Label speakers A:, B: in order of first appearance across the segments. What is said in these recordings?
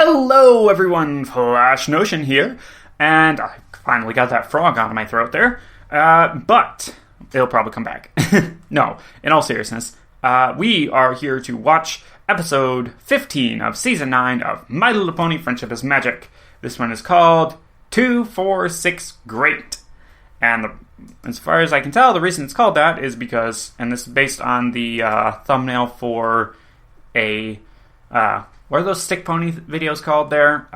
A: Hello everyone, Flash Notion here, and I finally got that frog out of my throat there, but it'll probably come back. No, in all seriousness, we are here to watch episode 15 of season 9 of My Little Pony Friendship is Magic. This one is called 246 Great, and as far as I can tell, the reason it's called that is because, and this is based on the thumbnail for a, what are those stick pony videos called there?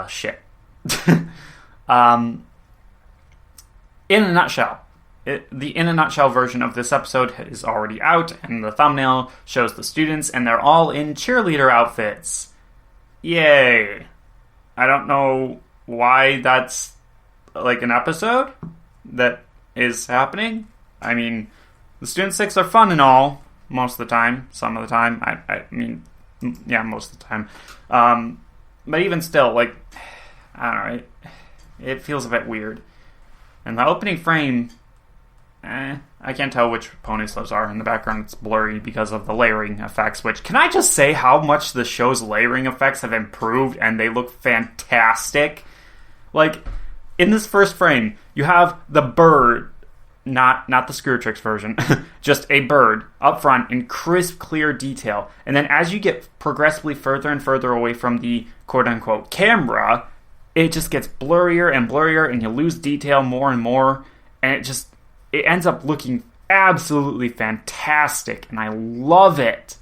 A: Shit. In a nutshell, the in a nutshell version of this episode is already out, and the thumbnail shows the students, and they're all in cheerleader outfits. Yay. I don't know why that's like an episode that is happening. I mean, the student six are fun and all, most of the time. Some of the time. I mean, yeah, most of the time. But even still, like, I don't know, it feels a bit weird. And the opening frame, I can't tell which ponies those are. In the background, it's blurry because of the layering effects, which, can I just say how much the show's layering effects have improved, and they look fantastic? Like, in this first frame, you have the bird, not the Screwtrix version, just a bird up front in crisp, clear detail. And then as you get progressively further and further away from the quote-unquote camera, it just gets blurrier and blurrier, and you lose detail more and more, and it ends up looking absolutely fantastic, and I love it.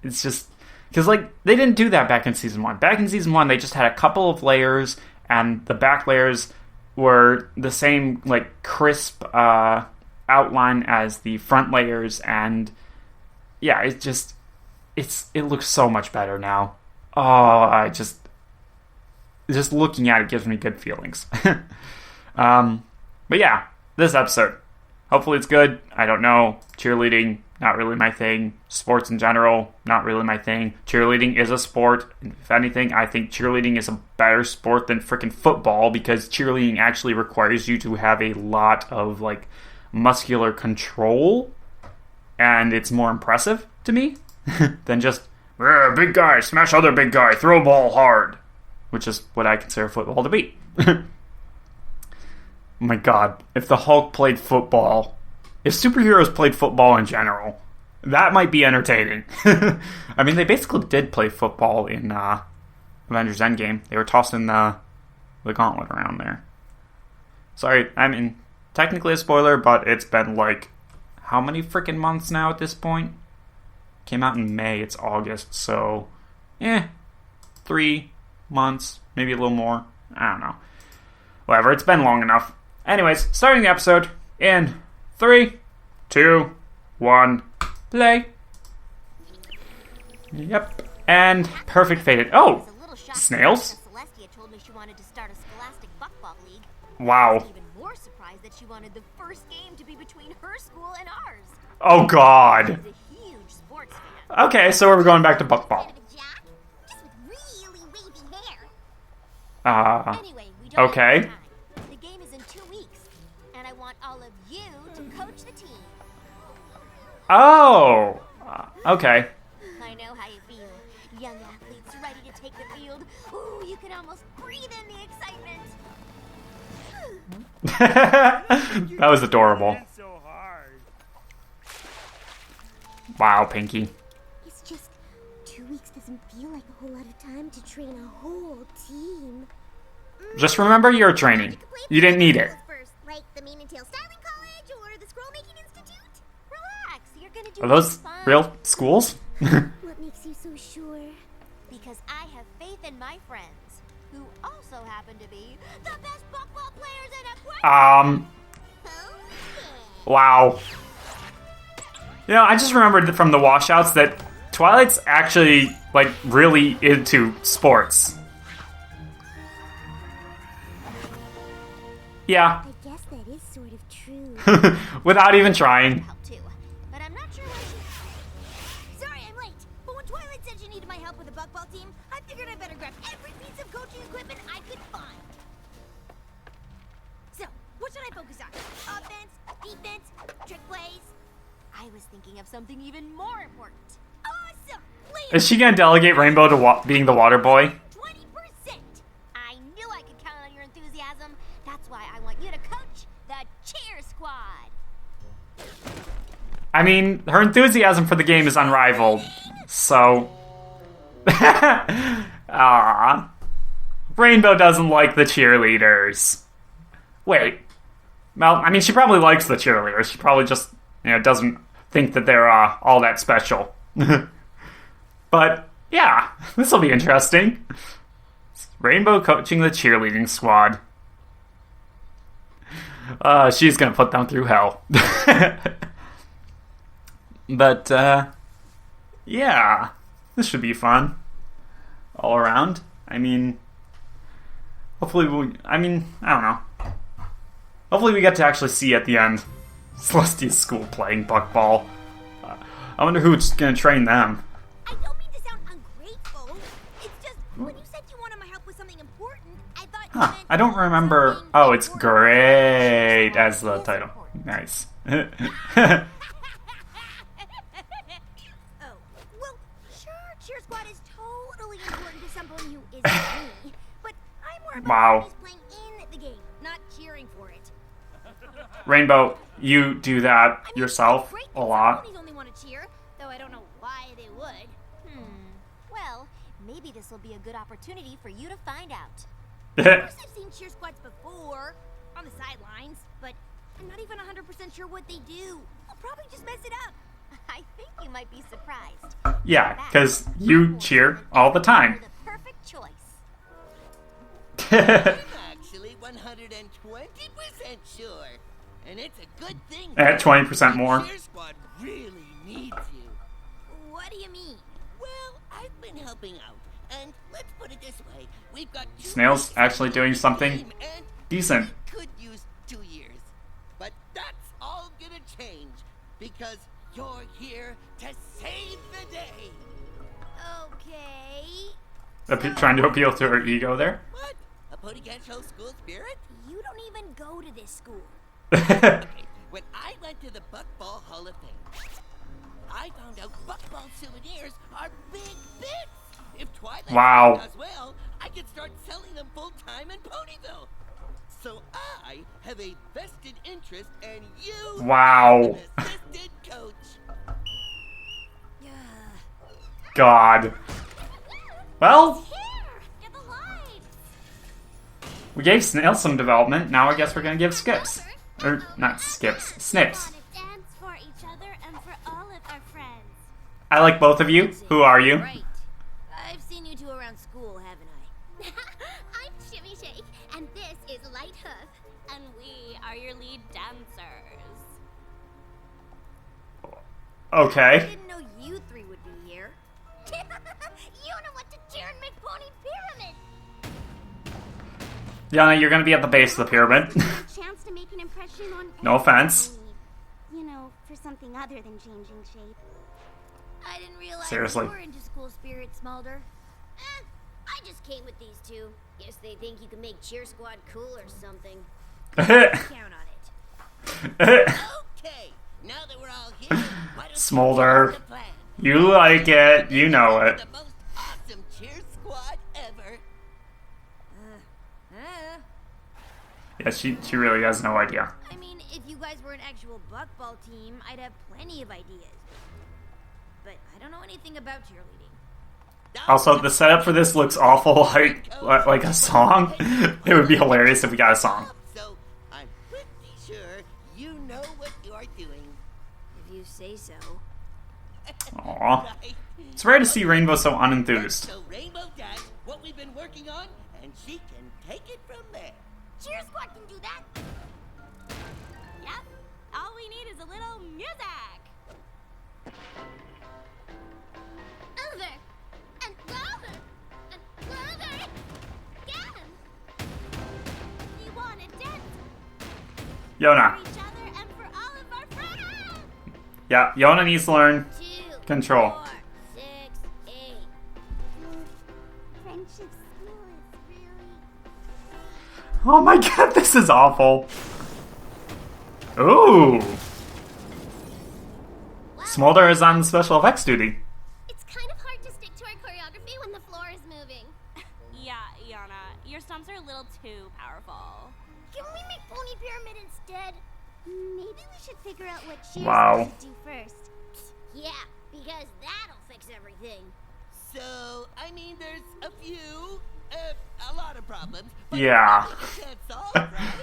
A: It's just, because, like, they didn't do that back in Season 1. Back in Season 1, they just had a couple of layers, and the back layers were the same, like, crisp outline as the front layers, and yeah, it looks so much better now. Oh, just looking at it gives me good feelings. But yeah, this episode, hopefully it's good. I don't know. Cheerleading, not really my thing. Sports in general, not really my thing. Cheerleading is a sport. If anything, I think cheerleading is a better sport than freaking football, because cheerleading actually requires you to have a lot of, like, muscular control, and it's more impressive to me than just, big guy, smash other big guy, throw ball hard, which is what I consider football to be. Oh my god, if the Hulk played football, if superheroes played football in general, that might be entertaining. I mean, they basically did play football in Avengers Endgame. They were tossing the gauntlet around there. Sorry, I mean, technically a spoiler, but it's been like, how many freaking months now at this point? Came out in May, it's August, so, 3 months, maybe a little more. I don't know. Whatever, it's been long enough. Anyways, starting the episode in 3, 2, 1, play. Yep, and perfect faded. Oh, snails? Wow.
B: Even more surprised that she wanted the first game to be between her school and ours.
A: Oh god.
B: She's a huge sports fan.
A: Okay, so we're going back to buckball.
B: Just with really wavy hair. Anyway, we don't
A: okay.
B: have time. The game is in 2 weeks, and I want all of you to coach the team.
A: Oh, okay.
B: I know how you feel. Young athletes ready to take the field. Ooh, you can almost breathe in the excitement.
A: That was adorable. Wow, Pinky.
C: It's just 2 weeks doesn't feel like a whole lot of time to train a whole team.
A: Just remember your training. You didn't need it.
B: First, like the Mane and Tail Styling College or the Scroll Making Institute. Relax, you're gonna do
A: Are those
B: fun.
A: real schools?
C: What makes you so sure?
B: Because I have faith in my friends, who also happen to be the best buckball players in Aquarium.
A: Wow. You know, I just remembered from the washouts that Twilight's actually, like, really into sports. Yeah.
C: I guess that is sort of true.
A: Without even trying.
B: Help too, but I'm not sure why she... Sorry, I'm late. But when Twilight said she needed my help with the buckball team, I figured I better grab every piece of coaching equipment I could find. So, what should I focus on? Offense, defense, trick plays? I was thinking of something even more important. Awesome!
A: Is she gonna delegate Rainbow to being the water boy?
B: 20%. I knew I could count on your enthusiasm. That's why I want you to coach the cheer squad.
A: I mean, her enthusiasm for the game is unrivaled, so... Ah, Rainbow doesn't like the cheerleaders. Wait. Well, I mean, she probably likes the cheerleaders. She probably just, doesn't think that they're all that special. But, yeah, this will be interesting. Rainbow coaching the cheerleading squad. She's gonna put them through hell. But, yeah, this should be fun. All around. I mean, hopefully I don't know. Hopefully we get to actually see at the end Celestia's school playing buckball. I wonder who's gonna train them.
B: I don't mean to sound ungrateful. It's just, when you said you wanted my help with something important, I thought you meant
A: I don't remember.
B: something
A: Oh, it's
B: important.
A: Great as the title. Nice.
B: Oh, well, sure, Cheer Squad is totally important to someone who isn't me, but I'm more about
A: Wow.
B: just playing in the game, not cheering for it.
A: Rainbow, you do that
B: I mean,
A: yourself
B: it's great
A: a
B: that
A: lot.
B: some ponies only want to cheer, though I don't know why they would. Well, maybe this will be a good opportunity for you to find out. Of course, I've seen cheer squads before, on the sidelines, but I'm not even 100% sure what they do. I'll probably just mess it up. I think you might be surprised.
A: Yeah, because you cheer all the time.
B: You're the perfect choice.
D: I'm actually 120% sure. And it's a good thing.
A: At 20% more.
D: The cheer squad really needs you.
B: What do you mean?
D: Well, I've been helping out. And let's put it this way. We've got 2
A: Snail's
D: weeks
A: actually
D: left
A: doing
D: in the
A: something
D: game, and
A: decent.
D: we could use 2 years. But that's all gonna change. Because you're here to save the day.
B: Okay.
A: Trying to appeal to her ego there.
D: What? A pony can't show school spirit?
B: You don't even go to this school.
D: Okay, when I went to the Buckball Hall of Fame, I found out Buckball souvenirs are big bits. If Twilight
A: Wow.
D: does well, I could start selling them full time in Ponyville. So I have a vested interest, and you
A: Wow.
D: as an assistant coach.
A: God. Well,
B: Here! Get the lights!
A: we gave Snail some development. Now I guess we're gonna give Skips. Or, not Skips. Snips.
C: Want to dance for each other and for all of our friends.
A: I like both of you. Who are you?
B: Right. I've seen you two around school, haven't I?
C: I'm Shimmy Shake, and this is Light Hoof, and we are your lead dancers.
B: I
A: Okay.
B: didn't know you three would be here.
C: You know what to cheer and make Pony Pyramid.
A: Yana, you're gonna be at the base of the pyramid.
C: Chance to make an impression on.
A: No offense.
C: You know, for something other than changing shape.
B: I didn't realize
A: Seriously.
B: you were into school spirit, Smolder. I just came with these two. Guess they think you can make Cheer Squad cool or something. Count on it.
D: Okay, now that we're all here, why don't
A: Smolder.
D: you the plan?
A: You like it. You know it.
D: The most awesome cheer squad ever.
A: Yeah, she really has no idea.
B: I mean, if you guys were an actual buckball team, I'd have plenty of ideas. But I don't know anything about cheerleading.
A: Also, the setup for this looks awful like a song. It would be hilarious if we got a song.
D: So I'm pretty sure you know what you're doing.
B: If you say so.
A: Aw.
D: Right?
A: It's rare to see Rainbow so unenthused.
D: So Rainbow does what we've been working on, and she can take it from there.
B: Cheer Squad can do that.
C: Yep. All we need is a little music. Over and over and over again. We want to dance
A: Yona.
C: for each other and for all of our friends.
A: Yeah, Yona needs to learn
B: 2,
A: control.
B: 4, 6, 8.
C: Friendship school is really.
A: Oh my god, this is awful. Ooh. Smolder is on special effects duty.
C: It's kind of hard to are a little too powerful.
B: Can we make Pony Pyramid instead? Maybe we should figure out what cheers
A: Wow.
B: to do first.
C: Yeah, because that'll fix everything.
D: So, I mean, there's a few, a lot of problems. But
A: Yeah.
D: nothing you can't solve, right?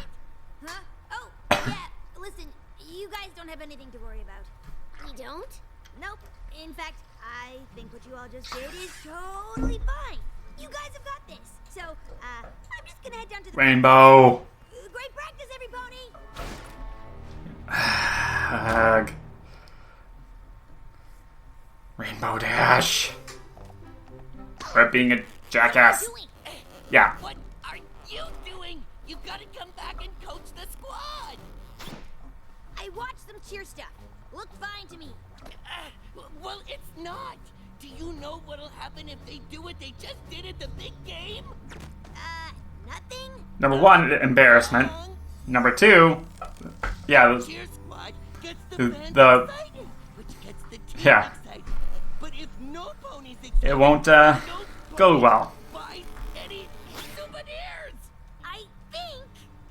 B: Huh? Oh, yeah. Listen, you guys don't have anything to worry about.
C: We don't?
B: Nope. In fact, I think what you all just did is totally fine. You guys have got this. So, I'm just gonna head down to the
A: Rainbow.
B: Great practice, everybody.
A: Ugh. Rainbow Dash. Quit being a jackass.
C: Doing?
A: Yeah.
D: What are you doing? You gotta come back and coach the squad.
B: I watched them cheer stuff. Looked fine to me.
D: Well, it's not. Do you know what'll happen if they do what they just did at the big game?
B: Nothing?
A: Number one, embarrassment.
D: Wrong.
A: Number two, yeah,
D: Cheer squad gets
A: The-
D: the fans
A: the-
D: excited, which gets the team
A: Yeah.
D: excited. But if no ponies excited,
A: it won't
D: no
A: go
D: ponies
A: well.
D: buy any souvenirs.
B: I think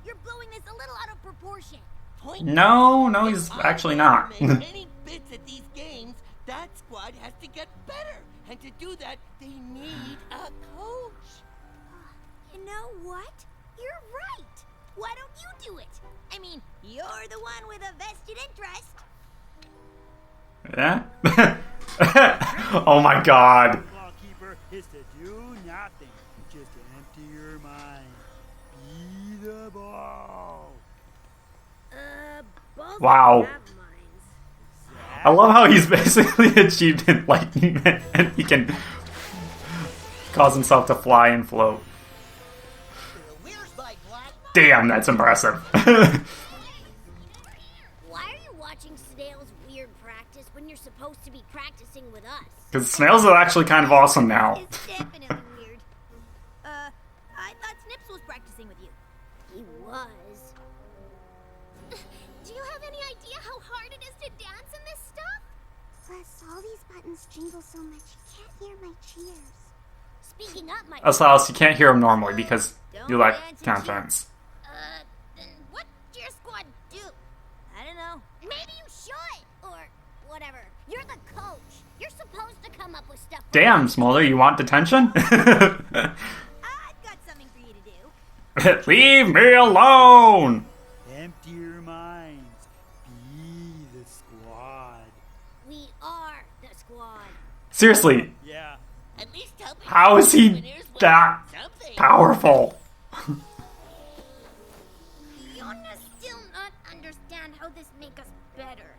B: you're blowing this a little out of proportion.
D: Point
A: No,
D: if
A: he's
D: I
A: actually
D: want
A: not.
D: to make any bits at these games, that squad has to get better. And to do that, they need a coach.
B: You know what? You're right. Why don't you do it? I mean, you're the one with a vested interest.
A: Yeah? Oh my god.
E: Keeper is to do nothing. Just empty your mind. Be the ball.
B: Balls
A: Wow.
B: don't have minds.
A: I love how he's basically achieved enlightenment and he can cause himself to fly and float. Damn, that's impressive.
C: Why are you watching Snail's weird practice when you're supposed to be practicing with us?
A: Because Snails are actually kind of awesome now.
B: It's definitely weird. I thought Snips was practicing with you.
C: He was. Do you have any idea how hard it is to dance in this stuff?
B: Plus, all these buttons jingle so much, you can't hear my cheers.
C: Speaking up, my
A: Else you can't hear him normally because you lack confidence.
C: then what cheer squad do?
B: I don't know.
C: Maybe you should, or whatever. You're the coach. You're supposed to come up with stuff.
A: Damn, Smolder, you want detention?
B: I've got something for you to do.
A: Leave me alone!
E: Empty your minds. Be the squad.
C: We are the squad.
A: Seriously,
E: Yeah.
D: At least tell me
A: how is he
D: souvenirs will
A: that
D: mean something.
A: powerful?
B: You're still not understand how this make us better.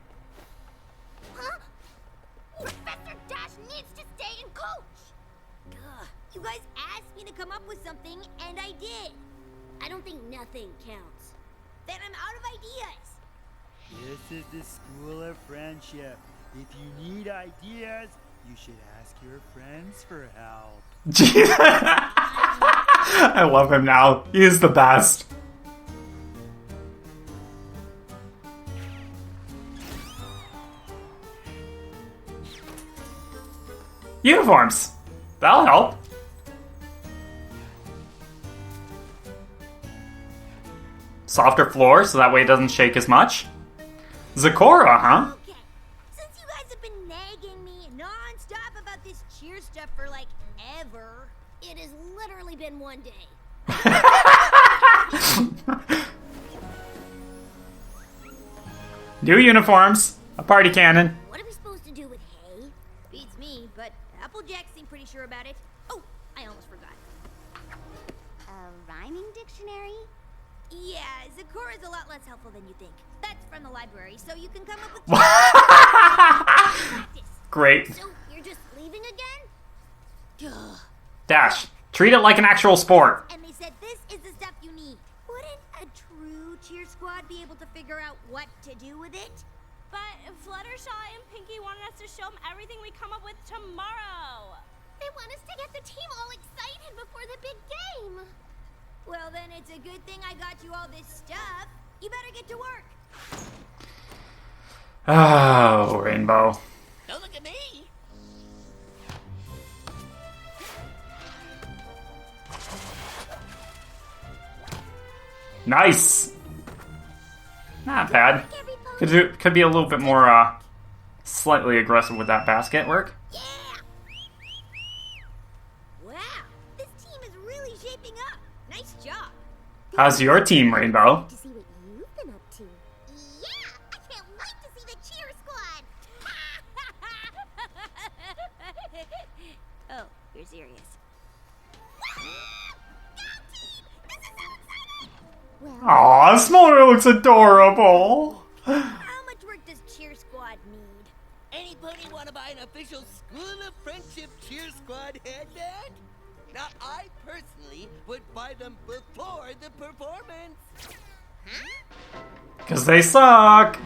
C: Huh? Professor Dash needs to stay and coach.
B: Ugh, you guys asked me to come up with something, and I did.
C: I don't think nothing counts.
B: Then I'm out of ideas.
E: This is the school of friendship. If you need ideas, you should ask your friends for help.
A: I love him now. He is the best. Uniforms. That'll help. Softer floor, so that way it doesn't shake as much. Zakora, huh?
B: Okay, since you guys have been nagging me non-stop about this cheer stuff for like ever.
C: It has literally been one day.
A: New uniforms, a party cannon.
C: What are we supposed to do with hay?
B: Beats me, but Applejack seemed pretty sure about it. Oh, I almost forgot. A rhyming dictionary? Yeah, Zakora's a lot less helpful than you think. That's from the library, so you can come up with practice.
A: Great.
C: So you're just leaving again?
B: Ugh.
A: Dash, treat it like an actual sport.
B: And they said this is the stuff you need. Wouldn't a true cheer squad be able to figure out what to do with it?
C: But Fluttershy and Pinky wanted us to show them everything we come up with tomorrow. They want us to get the team all excited before the big game.
B: Well, then it's a good thing I got you all this stuff. You better get to work.
A: Oh, Rainbow.
D: Don't look at me.
A: Nice! Not bad. Could be a little bit more, slightly aggressive with that basket work.
B: Yeah! Wow, this team is really shaping up. Nice job.
A: How's your team, Rainbow?
B: To see what you've been up to. Yeah! I can't wait to see the cheer squad!
C: Oh, you're serious.
B: Go team! This is so exciting! Well,
A: Aw, Smolder looks adorable!
B: how much work does cheer squad need?
D: Anybody want to buy an official School of Friendship Cheer Squad headband? Now, I personally would buy them before the performance.
A: Because they suck!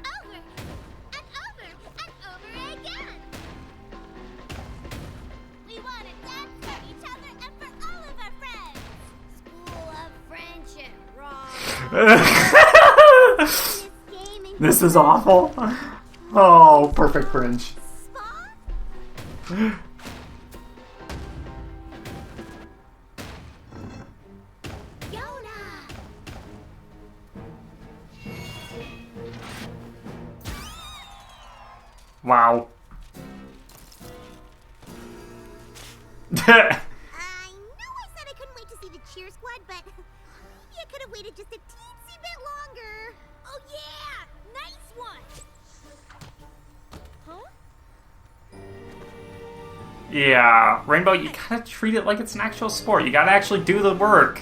B: Over and over and over again!
C: We want to dance for each other and for all of our friends.
B: School of friendship, wrong.
C: This game is
A: This is awful. Oh, perfect cringe.
B: Spot? Yona!
A: Wow.
B: I know I said I couldn't wait to see the cheer squad, but maybe I could have waited just a teensy bit longer.
C: Oh yeah! Nice one! Huh?
A: Yeah, Rainbow, you gotta treat it like it's an actual sport. You gotta actually do the work.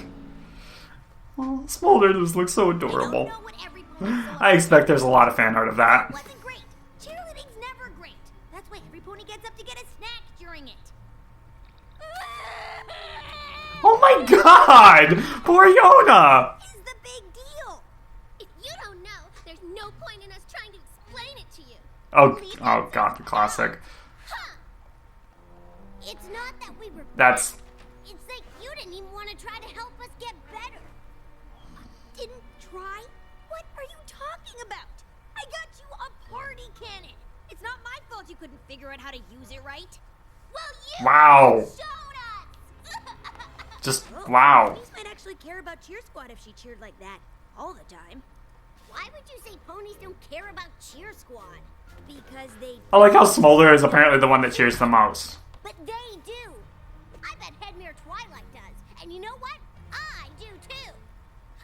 A: Oh, Smolder just looks so
B: I don't
A: adorable.
B: know what every pony's so
A: I expect there's a lot of fan art of that.
B: wasn't great. Cheerleading's never great. That's why every pony gets up to get a snack during it.
A: Oh my god! Poor Yona!
B: Is the big deal.
C: If you don't know, there's no point in us trying to explain it to you.
A: Oh god, the classic.
B: Huh. It's not that we were
A: That's...
B: It's like you didn't even want to try to help us get better. Didn't try? What are you talking about? I got you a party cannon. It's not my fault you couldn't figure out how to use it right. Well, you
A: Wow.
B: showed us.
A: Just, wow.
B: Ponies might actually care about Cheer Squad if she cheered like that all the time. Why would you say ponies don't care about Cheer Squad? Because they...
A: I like how Smolder is apparently the one that cheers the most.
B: But they do. I bet Headmere Twilight does. And you know what? I do too.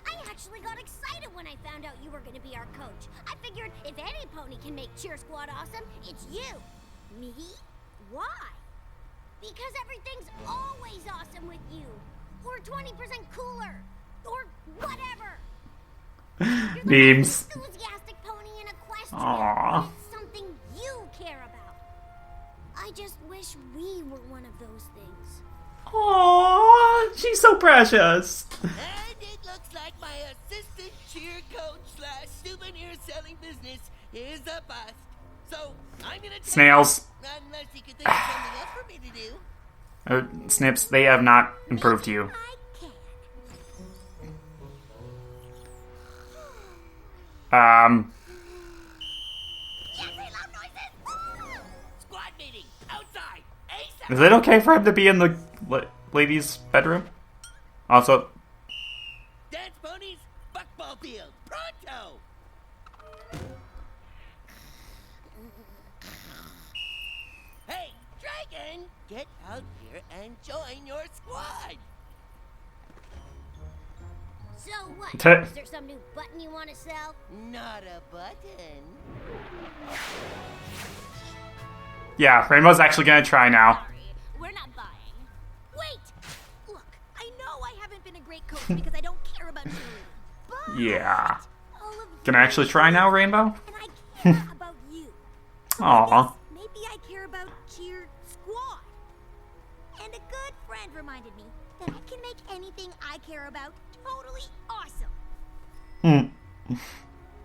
B: I actually got excited when I found out you were going to be our coach. I figured if any pony can make Cheer Squad awesome, it's you. Me? Why? Because everything's always awesome with you. Or 20% cooler. Or whatever. You're the
A: Memes.
B: most enthusiastic pony in Equestria.
A: Aww.
B: And it's something you care about. I just wish we were one of those things.
A: Aww, she's so precious.
D: And it looks like my assistant cheer coach / souvenir selling business is a bust. So I'm gonna take
A: Snails.
D: unless you can think of something else for me to do.
A: Snips, they have not improved you.
B: I can. Yes, I love noises.
D: Squad meeting outside. ASAP.
A: Is it okay for him to be in the ladies' bedroom? Also,
D: Dance ponies, buckball field, pronto. Hey, Dragon, get out here and join your squad.
B: So what?
A: T-
B: Is there some new button you want to sell?
D: Not a button.
A: yeah, Rainbow's actually gonna try now.
C: Sorry, we're not buying.
B: Wait! Look, I know I haven't been a great coach because I don't care about cheerleading. But
A: Yeah.
B: all of
A: Can I actually try now, Rainbow?
B: and I care about you.
A: Aw.
B: Maybe I care about Cheer Squad. And a good friend reminded me that I can make anything I care about totally awesome.
A: Hmm.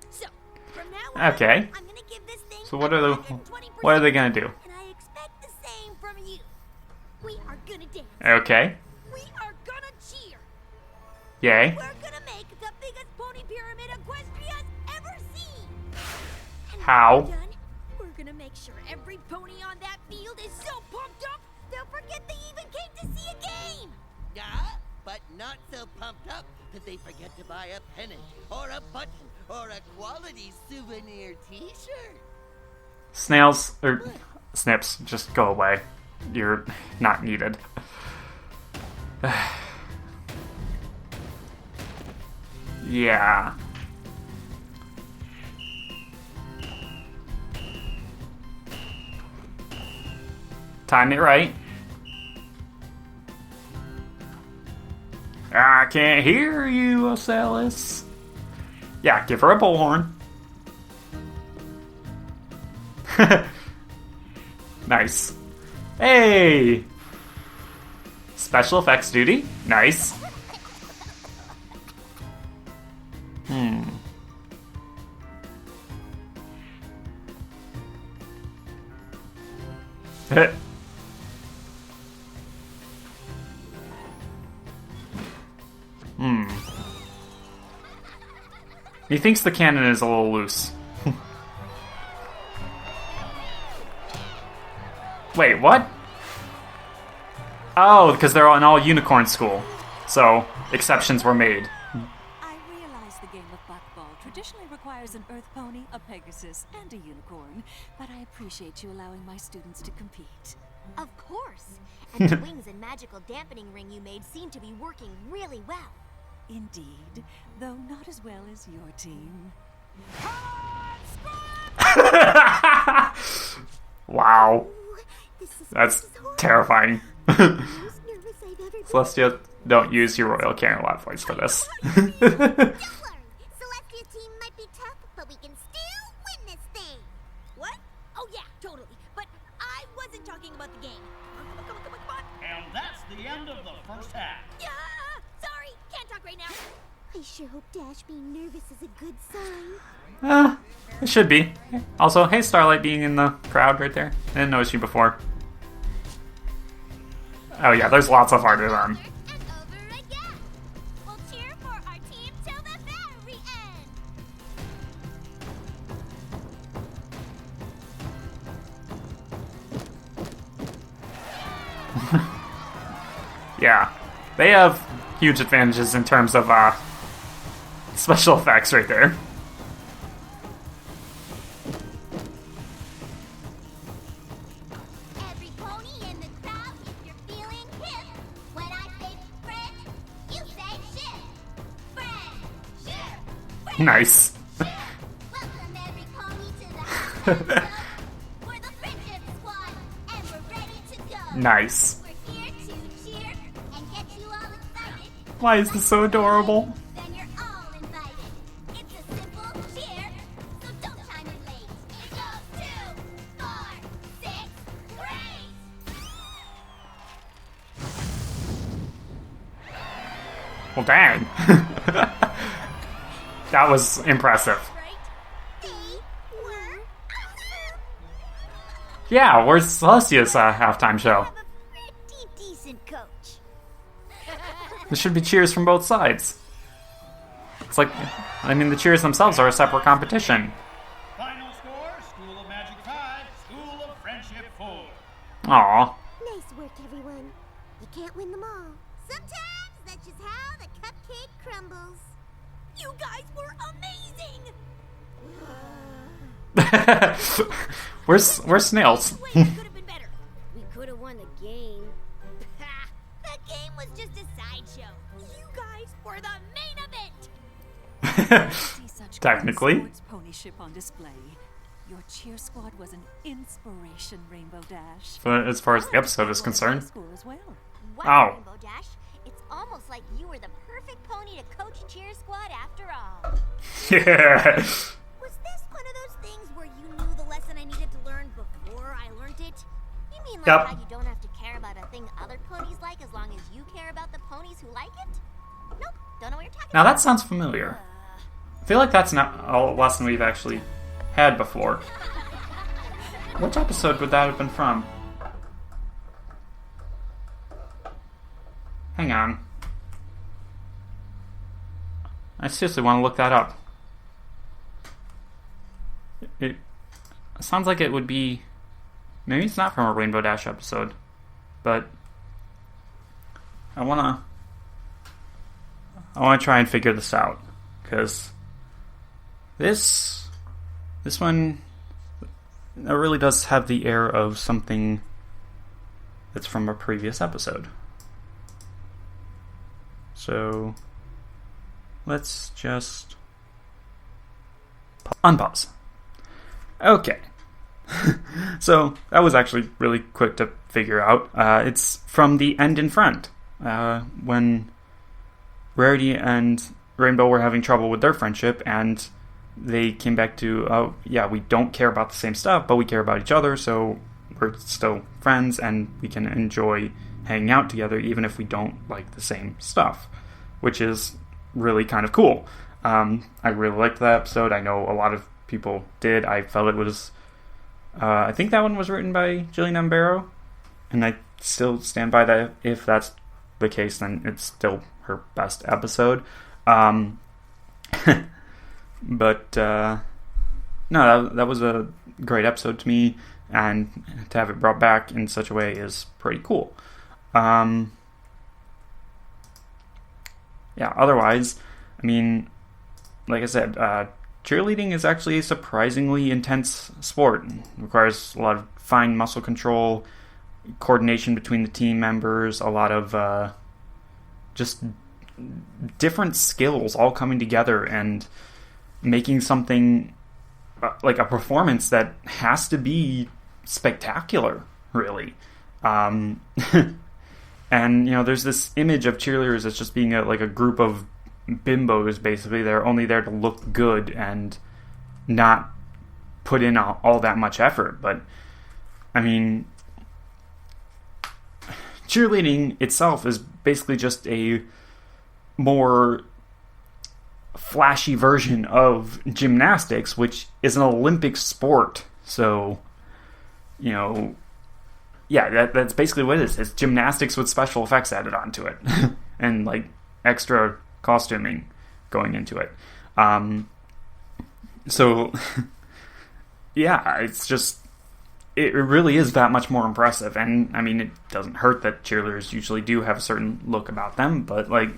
B: So, from now on,
A: Okay.
B: I'm gonna give this thing
A: So what are
B: 120%,
A: they gonna do?
B: and I expect the same from you. We are gonna dance.
A: Okay.
B: We are gonna cheer.
A: Yay.
B: We're gonna make the biggest pony pyramid Equestria's ever seen. And
A: How?
B: when we're done, we're gonna make sure every pony on that field is so pumped up they'll forget they even came to see a game.
D: Yeah, but but not so pumped up that they forget to buy a pennant or a button or a quality souvenir t-shirt.
A: Snails, or Snips, just go away. You're not needed. Yeah. Time it right. I can't hear you, Ocelis. Yeah, give her a bullhorn. Nice. Hey! Special effects duty. Nice. He thinks the cannon is a little loose. Wait, what? Oh, because they're an all-unicorn school. So, exceptions were made.
F: I realize the game of buckball traditionally requires an earth pony, a pegasus, and a unicorn, but I appreciate you allowing my students to compete.
B: Of course. And the wings and magical dampening ring you made seem to be working really well.
F: Indeed, though not as well as your team.
A: Wow.
B: This is
A: That's
B: horrible.
A: terrifying.
B: The most nervous I've ever been.
A: Celestia, don't use your Royal Camelot voice for this.
B: Don't worry. Celestia's team might be tough, but we can still win this thing.
C: What? Oh yeah, totally. But I wasn't talking about the game. Come on.
G: And that's the end of the first half.
C: Yeah! Sorry, can't talk right now.
B: I sure hope Dash being nervous is a good sign.
A: It should be. Also, hey Starlight being in the crowd right there. I didn't notice you before. Oh yeah, there's lots of art of them.
C: And over again. We'll cheer for our team till the very end.
A: Yeah, they have huge advantages in terms of special effects right there.
B: Every pony in the crowd, if you're feeling hip, when I say friend, you say ship. Friend, ship,
A: Nice.
B: welcome every pony to the house. Club. We're the Friendship Squad, and we're ready to go.
A: Nice.
B: We're here to cheer and get you all excited.
A: Why is this so adorable?
B: Then you're all invited. It's a simple cheer, so don't time it late. It goes 2, 4, 6, great!
A: Well, dang. That was impressive.
B: Right? They were awesome!
A: Yeah, where's Celestia's halftime show?
B: Have a pretty decent coach.
A: There should be cheers from both sides. It's like, I mean, the cheers themselves are a separate competition.
G: Final score, School of Magic 5, School of Friendship 4.
A: Aw.
B: Nice work, everyone. You can't win them all. Sometimes that's just how the cupcake crumbles.
C: You guys were amazing!
A: Where's Snails?
C: Wait, it could have been better.
B: We could have won the game.
C: Ha! The game was just a sideshow. You guys were the main event!
F: See such
A: Technically.
F: great sports ponyship on display. Your cheer squad was an inspiration, Rainbow Dash.
A: But as far as the episode is concerned.
F: School as well.
B: Wow,
A: Oh.
B: Rainbow Dash. It's almost like you were the perfect pony to coach Cheer Squad after all.
A: Yeah.
B: Was this one of those things where you knew the lesson I needed to learn before I learned it? You mean like
A: Yep.
B: how you don't have to care about a thing other ponies like as long as you care about the ponies who like it? Nope, don't know what you're talking
A: Now
B: about.
A: that sounds familiar. I feel like that's not a lesson we've actually had before. Which episode would that have been from? Hang on. I seriously want to look that up. It sounds like it would be... Maybe it's not from a Rainbow Dash episode. But... I want to I want to try and figure this out, because this one, it really does have the air of something that's from a previous episode. So let's just unpause. Okay. So that was actually really quick to figure out. It's from the end in front, when Rarity and Rainbow were having trouble with their friendship, and they came back to, oh yeah, we don't care about the same stuff, but we care about each other, so we're still friends, and we can enjoy hanging out together even if we don't like the same stuff, which is really kind of cool. I really liked that episode. I know a lot of people did. I felt it was, I think that one was written by Jillian M. Barrow, and I still stand by that. If that's the case, then it's still her best episode. But no, that was a great episode to me, and to have it brought back in such a way is pretty cool. Yeah, otherwise, I mean, like I said, cheerleading is actually a surprisingly intense sport. It requires a lot of fine muscle control, coordination between the team members, a lot of just different skills all coming together and making something like a performance that has to be spectacular, really. And there's this image of cheerleaders as just being like a group of bimbos. Basically, they're only there to look good and not put in all that much effort. But I mean, cheerleading itself is basically just a more flashy version of gymnastics, which is an Olympic sport. So, yeah, that's basically what it is. It's gymnastics with special effects added onto it, and like extra costuming going into it. So, yeah, it's just, it really is that much more impressive. And I mean, it doesn't hurt that cheerleaders usually do have a certain look about them, but like,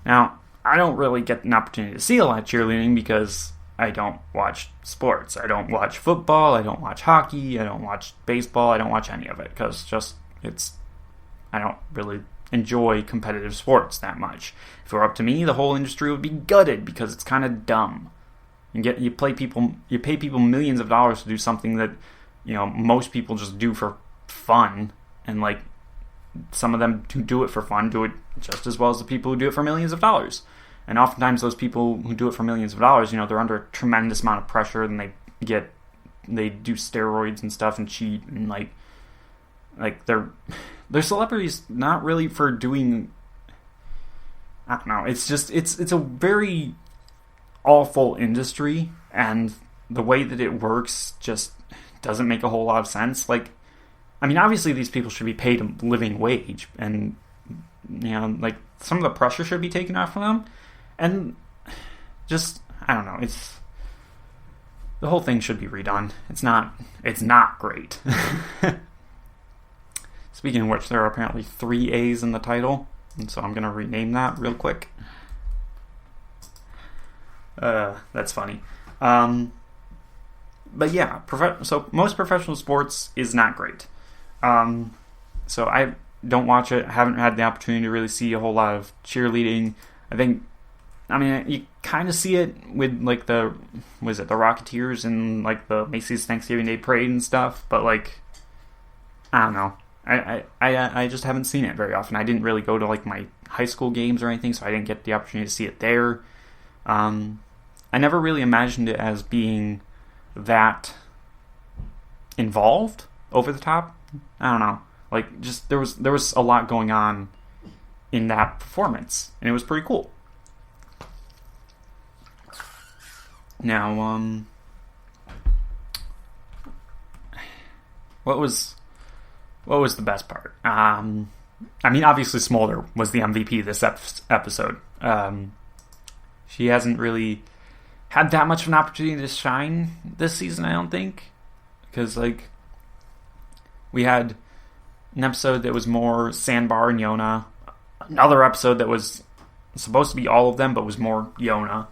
A: Now, I don't really get an opportunity to see a lot of cheerleading because I don't watch sports. I don't watch football, I don't watch hockey, I don't watch baseball, I don't watch any of it, because I don't really enjoy competitive sports that much. If it were up to me, the whole industry would be gutted because it's kind of dumb. You pay people millions of dollars to do something that, most people just do for fun, and like some of them who do it for fun do it just as well as the people who do it for millions of dollars. And oftentimes those people who do it for millions of dollars, they're under a tremendous amount of pressure, and they do steroids and stuff and cheat, and like they're celebrities not really for doing, I don't know, it's a very awful industry, and the way that it works just doesn't make a whole lot of sense. Like, I mean, obviously these people should be paid a living wage, and like some of the pressure should be taken off of them, and just, I don't know, the whole thing should be redone. It's not great. Speaking of which, there are apparently 3 A's in the title, and so I'm gonna rename that real quick. That's funny. But yeah, so most professional sports is not great. So I don't watch it. I haven't had the opportunity to really see a whole lot of cheerleading. I mean, you kind of see it with like the Rocketeers and like the Macy's Thanksgiving Day Parade and stuff. But like, I don't know. I just haven't seen it very often. I didn't really go to like my high school games or anything, so I didn't get the opportunity to see it there. I never really imagined it as being that involved, over the top. I don't know. Like, just there was a lot going on in that performance, and it was pretty cool. Now, what was the best part? I mean, obviously Smolder was the MVP this episode. She hasn't really had that much of an opportunity to shine this season, I don't think. Because, like, we had an episode that was more Sandbar and Yona. another episode that was supposed to be all of them, but was more Yona.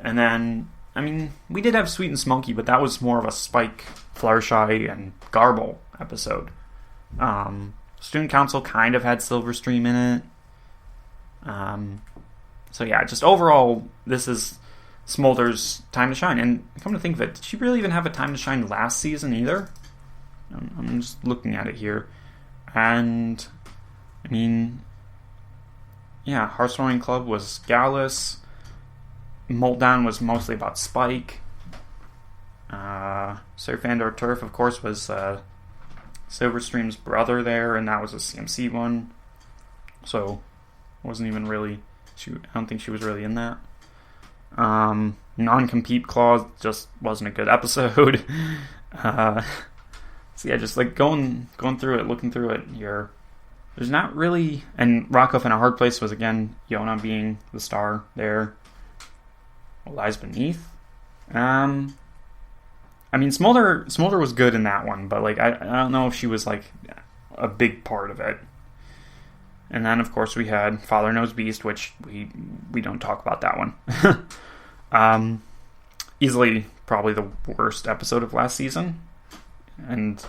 A: And then, I mean, we did have Sweet and Smoky, but that was more of a Spike, Fluttershy, and Garble episode. Student Council kind of had Silverstream in it. So yeah, just overall, this is Smolder's time to shine. And come to think of it, did she really even have a time to shine last season either? I'm just looking at it here. And, I mean, yeah, Hearthstone Rowing Club was Gallus. Moltdown was mostly about Spike. Surf and Turf, of course, was Silverstream's brother there, and that was a CMC one. So, wasn't even really... I don't think she was really in that. Non-compete clause just wasn't a good episode. So yeah, just like going through it, looking through it here. There's not really... And Rockoff in a Hard Place was, again, Yona being the star there. What Lies Beneath? I mean, Smolder was good in that one, but like I don't know if she was like a big part of it. And then, of course, we had Father Knows Beast, which we don't talk about that one. Easily probably the worst episode of last season. And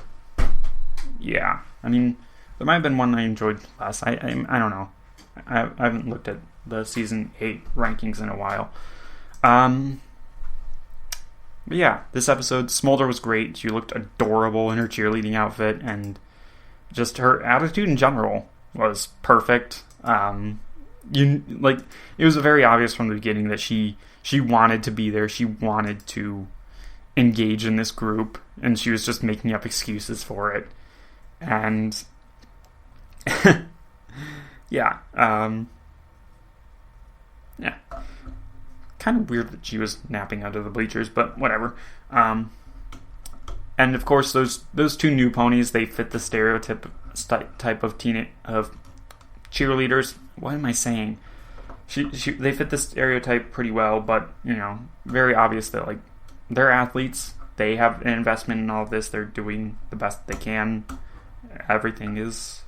A: yeah, I mean, there might have been one I enjoyed less. I don't know. I haven't looked at the season 8 rankings in a while. But yeah, this episode, Smolder was great. She looked adorable in her cheerleading outfit, and just her attitude in general was perfect. It was very obvious from the beginning that she wanted to be there. She wanted to engage in this group, and she was just making up excuses for it. And yeah, yeah. Kind of weird that she was napping under the bleachers, but whatever. And of course, those two new ponies, they fit the stereotype type of cheerleaders. What am I saying? They fit the stereotype pretty well, but very obvious that like they're athletes. They have an investment in all of this. They're doing the best they can. Everything is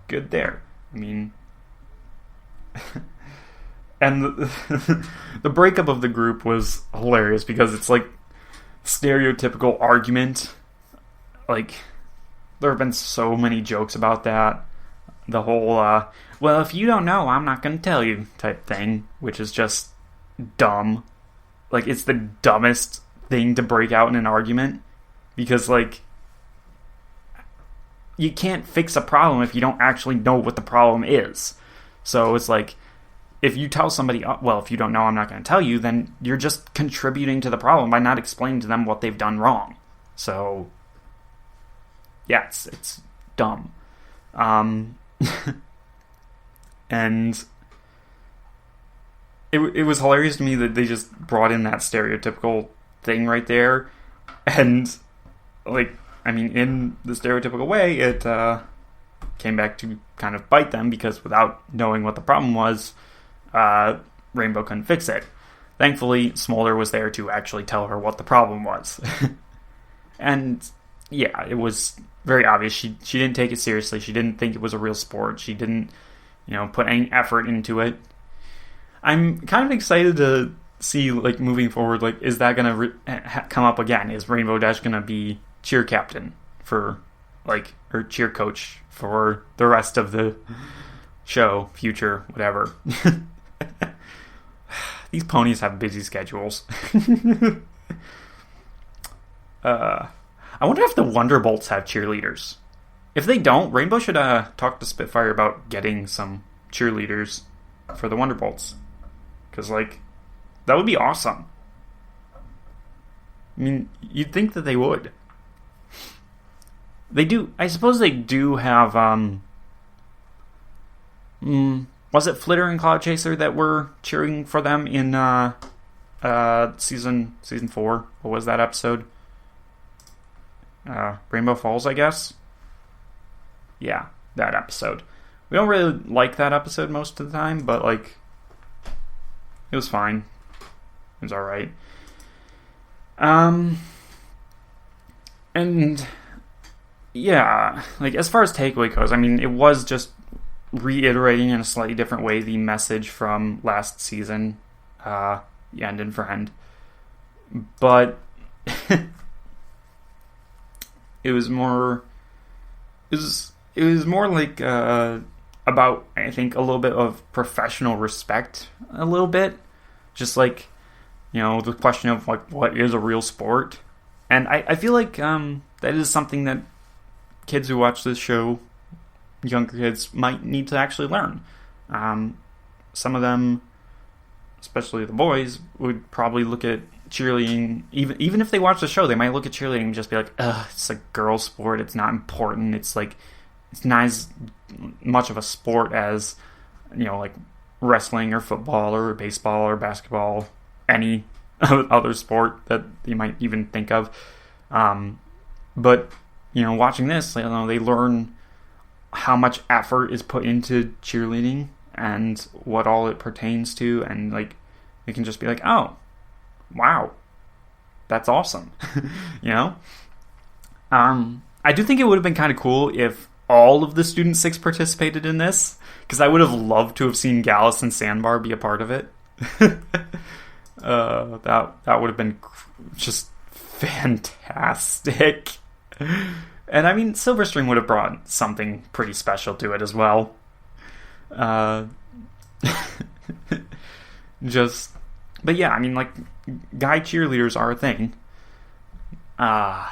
A: good there. I mean. And the breakup of the group was hilarious because it's like stereotypical argument. Like, there have been so many jokes about that. The whole, well, if you don't know, I'm not going to tell you type thing, which is just dumb. Like, it's the dumbest thing to break out in an argument because, like, you can't fix a problem if you don't actually know what the problem is. So it's like, if you tell somebody, well, if you don't know, I'm not going to tell you, then you're just contributing to the problem by not explaining to them what they've done wrong. So, yeah, it's dumb. And it was hilarious to me that they just brought in that stereotypical thing right there. And, like, I mean, in the stereotypical way, it came back to kind of bite them because without knowing what the problem was, Rainbow couldn't fix it. Thankfully, Smolder was there to actually tell her what the problem was. And yeah, it was very obvious. She didn't take it seriously. She didn't think it was a real sport. She didn't, put any effort into it. I'm kind of excited to see, like, moving forward, like, is that going to come up again? Is Rainbow Dash going to be cheer captain for, like, or cheer coach for the rest of the show, future, whatever? These ponies have busy schedules. I wonder if the Wonderbolts have cheerleaders. If they don't, Rainbow should talk to Spitfire about getting some cheerleaders for the Wonderbolts. Because, like, that would be awesome. I mean, you'd think that they would. They do. I suppose they do have, was it Flitter and Cloud Chaser that were cheering for them in season 4? What was that episode? Rainbow Falls, I guess? Yeah, that episode. We don't really like that episode most of the time, but, like, it was fine. It was alright. And, yeah, like, as far as takeaway goes, I mean, it was just reiterating in a slightly different way the message from last season, Yend and Friend. But it was more like about, I think, a little bit of professional respect, a little bit. Just like, the question of like, what is a real sport? And I feel like that is something that kids who watch this show, younger kids, might need to actually learn. Some of them, especially the boys, would probably look at cheerleading, even if they watch the show, they might look at cheerleading and just be like, ugh, it's a girl sport, it's not important, it's not as much of a sport as, like wrestling or football or baseball or basketball, any other sport that you might even think of. But, watching this, they learn how much effort is put into cheerleading and what all it pertains to, and like, they can just be like, oh, wow, that's awesome. I do think it would have been kind of cool if all of the Student 6 participated in this, because I would have loved to have seen Gallus and Sandbar be a part of it. That would have been just fantastic. And I mean, Silverstring would have brought something pretty special to it as well. But yeah, I mean, like, guy cheerleaders are a thing. That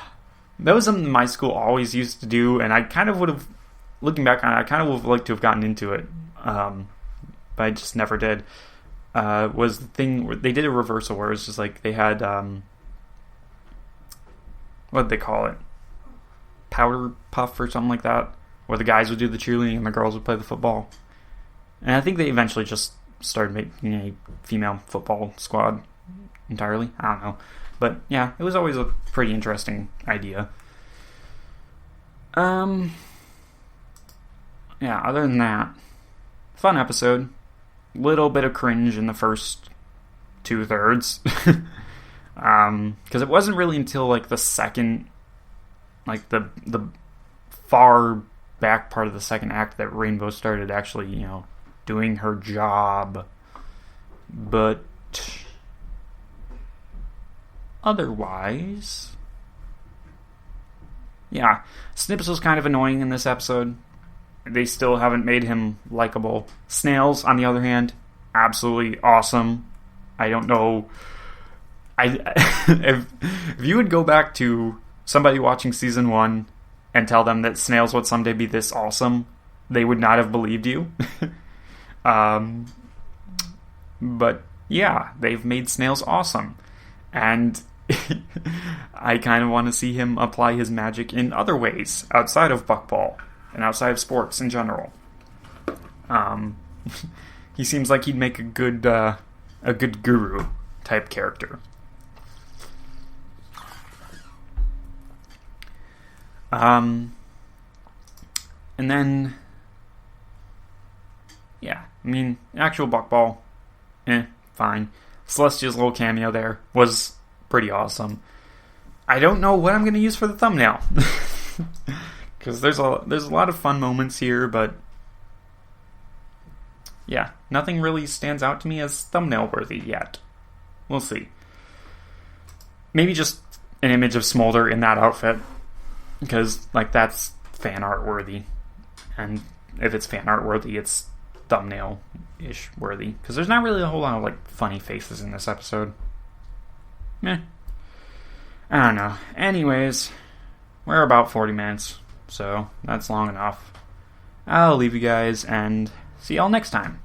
A: was something my school always used to do, and I kind of would have, looking back on it, I kind of would have liked to have gotten into it, but I just never did. Was the thing where they did a reversal where it was just like they had, what did they call it? Powder puff or something like that, where the guys would do the cheerleading and the girls would play the football. And I think they eventually just started making a female football squad entirely. I don't know. But yeah, it was always a pretty interesting idea. Yeah, other than that, fun episode. Little bit of cringe in the first 2/3. Because it wasn't really until like the second, like the far back part of the second act that Rainbow started actually, doing her job. But otherwise, yeah, Snips was kind of annoying in this episode. They still haven't made him likable. Snails, on the other hand, absolutely awesome. I don't know. If you would go back to somebody watching season 1 and tell them that Snails would someday be this awesome, they would not have believed you. But yeah, they've made Snails awesome. And I kind of want to see him apply his magic in other ways outside of Buckball and outside of sports in general. He seems like he'd make a good guru type character. And then, yeah, I mean, actual Buckball, fine. Celestia's little cameo there was pretty awesome. I don't know what I'm going to use for the thumbnail. Because there's a lot of fun moments here, but yeah, nothing really stands out to me as thumbnail worthy yet. We'll see. Maybe just an image of Smolder in that outfit, because like that's fan art worthy, and if it's fan art worthy, it's thumbnail-ish worthy, because there's not really a whole lot of like funny faces in this episode. I don't know. Anyways, we're about 40 minutes, so that's long enough. I'll leave you guys and see y'all next time.